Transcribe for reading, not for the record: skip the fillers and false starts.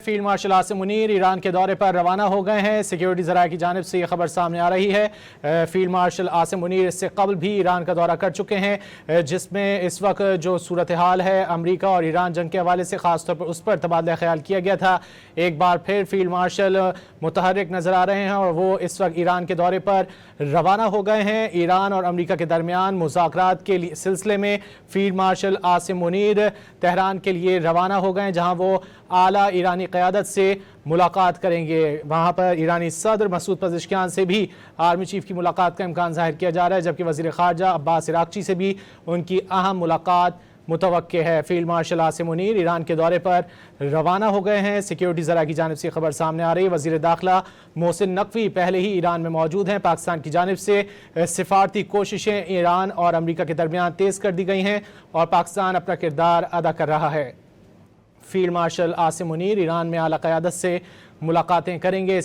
Field marshal Asim Munir Iran کے دورے پر روانہ ہو گئے ہیں۔ سیکیورٹی ذرائع کی جانب سے یہ خبر سامنے آ رہی ہے۔ فیلڈ مارشل عاصم منیر اس سے قبل بھی ایران کا دورہ کر چکے ہیں، جس میں اس وقت جو صورتحال ہے امریکہ اور ایران جنگ کے حوالے سے خاص طور پر اس پر تبادلہ خیال کیا گیا تھا۔ ایک بار پھر فیلڈ مارشل متحرک نظر آ رہے ہیں اور وہ اس وقت ایران کے دورے پر روانہ ہو گئے ہیں۔ ایران اور امریکہ کے درمیان مذاکرات کے سلسلے میں field marshal Asim Munir Tehran کے لیے روانہ ہو گئے ہیں، جہاں وہ اعلیٰ ایرانی قیادت سے ملاقات کریں گے۔ وہاں پر ایرانی صدر مسعود پزشکیان سے بھی آرمی چیف کی ملاقات کا امکان ظاہر کیا جا رہا ہے، جبکہ وزیر خارجہ عباس عراقچی سے بھی ان کی اہم ملاقات متوقع ہے۔ فیلڈ مارشل عاصم منیر ایران کے دورے پر روانہ ہو گئے ہیں۔ سیکیورٹی ذرائع کی جانب سے خبر سامنے آ رہی ہے۔ وزیر داخلہ محسن نقوی پہلے ہی ایران میں موجود ہیں۔ پاکستان کی جانب سے سفارتی کوششیں ایران اور امریکہ کے درمیان تیز کر دی گئی ہیں اور پاکستان اپنا کردار ادا کر رہا ہے۔ فیلڈ مارشل عاصم منیر ایران میں اعلیٰ قیادت سے ملاقاتیں کریں گے۔